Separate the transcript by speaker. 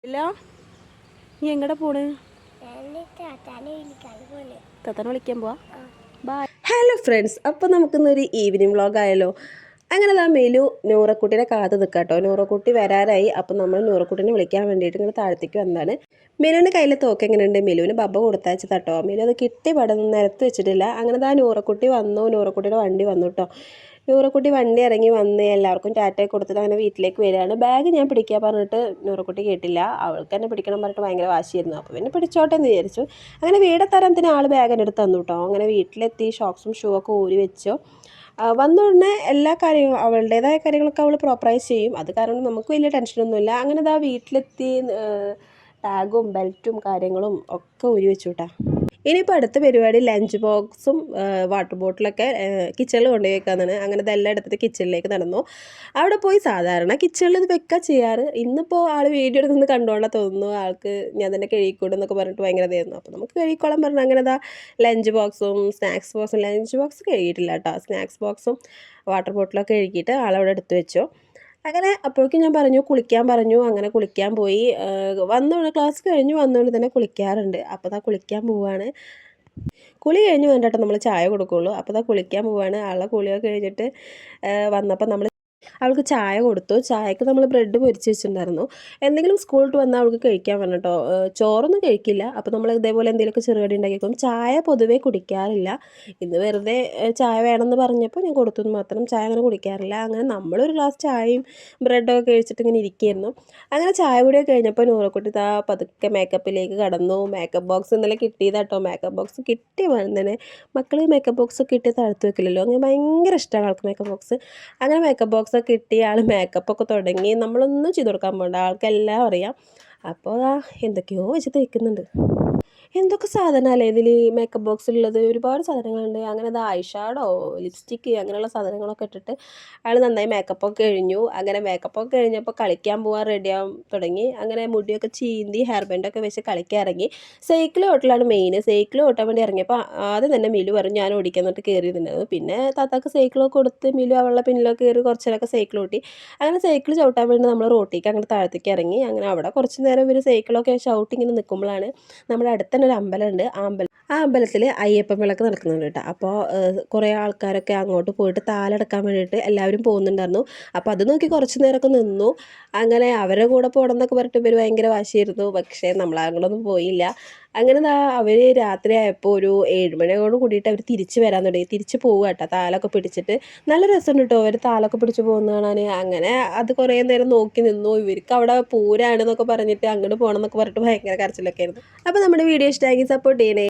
Speaker 1: ഇല്ല നീ എങ്ങടെ പോണ്? തത്തനെ വിളിക്കാൻ പോവാ. ബൈ. ഹലോ ഫ്രണ്ട്സ്, അപ്പോൾ നമുക്കിന്നൊരു ഈവനിങ് വ്ളോഗ് ആയല്ലോ. അങ്ങനെ മെലു നൂറക്കുട്ടീനെ കാത്ത് നിൽക്കാട്ടോ. നൂറക്കുട്ടി വരാറായി. അപ്പം നമ്മൾ നൂറക്കുട്ടീനെ വിളിക്കാൻ വേണ്ടിയിട്ട് ഇങ്ങനെ താഴത്തേക്ക് വന്നതാണ്. മെലുവിൻ്റെ കയ്യിൽ തോക്ക് എങ്ങനെയുണ്ട്? മെലുവിന് ബബ്ബ കൊടുത്തയച്ച് തട്ടോ. മെലു അത് കിട്ടി പടം നിരത്ത് വെച്ചിട്ടില്ല. അങ്ങനെ നൂറക്കുട്ടി വന്നു. നൂറക്കുട്ടിയുടെ വണ്ടി വന്നു കേട്ടോ. നൂറക്കുട്ടി വണ്ടി ഇറങ്ങി വന്ന് എല്ലാവർക്കും ടാറ്റ കൊടുത്തിട്ട് അങ്ങനെ വീട്ടിലേക്ക് വരികയാണ്. ബാഗ് ഞാൻ പിടിക്കാൻ പറഞ്ഞിട്ട് നൂറക്കുട്ടി കേട്ടില്ല. അവൾക്ക് തന്നെ പിടിക്കണം പറഞ്ഞിട്ട് ഭയങ്കര വാശിയായിരുന്നു. അപ്പോൾ പിന്നെ പിടിച്ചോട്ടെ എന്ന് വിചാരിച്ചു. അങ്ങനെ വീടെത്തരത്തിന് ആൾ ബാഗ് എൻ്റെ അടുത്ത് തന്നു കേട്ടോ. അങ്ങനെ വീട്ടിലെത്തി ഷോക്സും ഷൂ ഒക്കെ ഊരി വെച്ചു. വന്നുടനെ എല്ലാ കാര്യങ്ങളും അവളുടേതായ കാര്യങ്ങളൊക്കെ അവൾ പ്രോപ്പറായി ചെയ്യും. അത് കാരണം നമുക്ക് വലിയ ടെൻഷനൊന്നുമില്ല. അങ്ങനെ വീട്ടിലെത്തി ടാഗും ബെൽറ്റും കാര്യങ്ങളും ഒക്കെ ഊരി വെച്ചു കേട്ടോ. ഇനിയിപ്പോൾ അടുത്ത പരിപാടി ലഞ്ച് ബോക്സും വാട്ടർ ബോട്ടിലൊക്കെ കിച്ചണിൽ കൊണ്ടുപോയി വെക്കാന്നാണ്. അങ്ങനെ ഇതെല്ലാം എടുത്തിട്ട് കിച്ചണിലേക്ക് നടന്നു. അവിടെ പോയി സാധാരണ കിച്ചണിൽ ഇത് വെക്കുക ചെയ്യാറ്. ഇന്നിപ്പോൾ ആൾ വീഡിയോ എടുക്കുന്നത് കണ്ടുകൊണ്ടാണ് തോന്നുന്നു ആൾക്ക് ഞാൻ തന്നെ കഴുകിക്കൂടും എന്നൊക്കെ പറഞ്ഞിട്ട് ഭയങ്കര ഇതായിരുന്നു. അപ്പോൾ നമുക്ക് കഴുകിക്കോളാൻ പറഞ്ഞു. അങ്ങനെ ലഞ്ച് ബോക്സും സ്നാക്സ് ബോക്സും, ലഞ്ച് ബോക്സ് കഴുകിയിട്ടില്ല കേട്ടോ, സ്നാക്സ് ബോക്സും വാട്ടർ ബോട്ടിലൊക്കെ കഴുകിയിട്ട് ആളവിടെ എടുത്ത് വെച്ചു. അങ്ങനെ അപ്പോഴേക്കും ഞാൻ പറഞ്ഞു കുളിക്കാൻ പറഞ്ഞു. അങ്ങനെ കുളിക്കാൻ പോയി. വന്നോണ്ട് ക്ലാസ് കഴിഞ്ഞ് വന്നുകൊണ്ട് തന്നെ കുളിക്കാറുണ്ട്. അപ്പോൾ കുളിക്കാൻ പോവാണ്. കുളി കഴിഞ്ഞ് വേണ്ടിയിട്ട് നമ്മൾ ചായ കൊടുക്കുകയുള്ളൂ. അപ്പോൾ കുളിക്കാൻ പോവാണ്. ആളെ കുളിയൊക്കെ കഴിഞ്ഞിട്ട് വന്നപ്പോൾ നമ്മൾ അവൾക്ക് ചായ കൊടുത്തു. ചായക്ക് നമ്മൾ ബ്രെഡ് പൊരിച്ച് വെച്ചിട്ടുണ്ടായിരുന്നു. എന്തെങ്കിലും സ്കൂൾ വിട്ട് വന്നാൽ അവൾക്ക് കഴിക്കാൻ പറഞ്ഞിട്ടോ. ചോറൊന്നും കഴിക്കില്ല. അപ്പോൾ നമ്മൾ ഇതേപോലെ എന്തെങ്കിലുമൊക്കെ ചെറുകടി ഉണ്ടാക്കിക്കും. ചായ പൊതുവേ കുടിക്കാറില്ല. ഇന്ന് വെറുതെ ചായ വേണമെന്ന് പറഞ്ഞപ്പോൾ ഞാൻ കൊടുത്തു മാത്രം. ചായ അങ്ങനെ കുടിക്കാറില്ല. അങ്ങനെ നമ്മളൊരു ഗ്ലാസ് ചായയും ബ്രെഡൊക്കെ കഴിച്ചിട്ട് ഇങ്ങനെ ഇരിക്കുകയായിരുന്നു. അങ്ങനെ ചായ കൂടിയൊക്കെ കഴിഞ്ഞപ്പോൾ നൂറക്കുട്ടി പതുക്കെ മേക്കപ്പിലേക്ക് കടന്നു. മേക്കപ്പ് ബോക്സ് ഇന്നലെ കിട്ടിയതാട്ടോ. മേക്കപ്പ് ബോക്സ് കിട്ടിയ പോലെ തന്നെ മക്കൾ മേക്കപ്പ് ബോക്സ് കിട്ടിയ താഴ്ത്ത് വെക്കില്ലല്ലോ. അങ്ങനെ ഭയങ്കര ഇഷ്ടമാണ് ആൾക്ക് മേക്കപ്പ് ബോക്സ്. അങ്ങനെ മേക്കപ്പ് ബോക്സ് കിട്ടി. ആൾ മേക്കപ്പൊക്കെ തുടങ്ങി. നമ്മളൊന്നും ചെയ്ത് കൊടുക്കാൻ പോകണ്ട, ആൾക്കെല്ലാം അറിയാം. അപ്പോൾ എന്തൊക്കെയോ വെച്ച് തേക്കുന്നുണ്ട്. എന്തൊക്കെ സാധനമല്ലേ ഇതിൽ മേക്കപ്പ് ബോക്സിലുള്ളത്? ഒരുപാട് സാധനങ്ങളുണ്ട്. അങ്ങനെ ഐ ഷാഡോ, ലിപ്സ്റ്റിക്ക് അങ്ങനെയുള്ള സാധനങ്ങളൊക്കെ ഇട്ടിട്ട് അയാൾ നന്നായി മേക്കപ്പൊക്കെ കഴിഞ്ഞു. അങ്ങനെ മേക്കപ്പൊക്കെ കഴിഞ്ഞപ്പോൾ കളിക്കാൻ പോകാൻ റെഡിയാകാൻ തുടങ്ങി. അങ്ങനെ മുടിയൊക്കെ ചീന്തി ഹെയർ ബാൻഡൊക്കെ വെച്ച് കളിക്കാൻ ഇറങ്ങി. സൈക്കിൾ ഓട്ടലാണ് മെയിൻ. സൈക്കിൾ ഓട്ടാൻ വേണ്ടി ഇറങ്ങിയപ്പോൾ ആദ്യം തന്നെ മിലു പറഞ്ഞു ഞാൻ ഓടിക്കാൻ എന്നിട്ട് കയറിയിരുന്നത്. പിന്നെ താത്താക്ക് സൈക്കിളൊക്കെ കൊടുത്ത് മിലു അവളുടെ പിന്നിലൊക്കെ കയറി കുറച്ച് നേരമൊക്കെ സൈക്കിൾ ഓട്ടി. അങ്ങനെ സൈക്കിൾ ചവിട്ടാൻ വേണ്ടി നമ്മൾ റോട്ടിലേക്ക് അങ്ങോട്ട് താഴത്തേക്ക് ഇറങ്ങി. അങ്ങനെ അവിടെ കുറച്ച് നേരം ഇവർ സൈക്കിളൊക്കെ ചവിട്ടി ഇങ്ങനെ നിൽക്കുമ്പോഴാണ് നമ്മുടെ അടുത്ത ഒരു അമ്പലമുണ്ട്. ആ അമ്പലത്തിൽ അയ്യപ്പൻ വിളക്ക് നടക്കുന്നുണ്ട് കേട്ടോ. അപ്പോൾ കുറേ ആൾക്കാരൊക്കെ അങ്ങോട്ട് പോയിട്ട് താലെടുക്കാൻ വേണ്ടിയിട്ട് എല്ലാവരും പോകുന്നുണ്ടായിരുന്നു. അപ്പോൾ അത് നോക്കി കുറച്ച് നേരമൊക്കെ നിന്നു. അങ്ങനെ അവരുടെ കൂടെ പോകണം എന്നൊക്കെ പറഞ്ഞിട്ട് ഇവർ ഭയങ്കര വാശിയായിരുന്നു. പക്ഷേ നമ്മളങ്ങോട്ടൊന്നും പോയില്ല. അങ്ങനെ അവർ രാത്രി ആയപ്പോൾ ഒരു 7 മണിയോട് കൂടിയിട്ട് അവർ തിരിച്ച് വരാൻ തുടങ്ങി. തിരിച്ച് പോവുക കേട്ടോ, താലൊക്കെ പിടിച്ചിട്ട്. നല്ല രസമുണ്ട് കേട്ടോ അവർ താലൊക്കെ പിടിച്ച് പോകുന്ന കാണാൻ. അങ്ങനെ അത് കുറേ നേരം നോക്കി നിന്നു. ഇവർക്ക് അവിടെ പൂരാണെന്നൊക്കെ പറഞ്ഞിട്ട് അങ്ങോട്ട് പോകണം എന്നൊക്കെ പറഞ്ഞിട്ട് ഭയങ്കര കരച്ചിലൊക്കെ ആയിരുന്നു. അപ്പോൾ നമ്മുടെ വീഡിയോ ഇഷ്ടമാക്കി സപ്പോർട്ട് ചെയ്യണേ.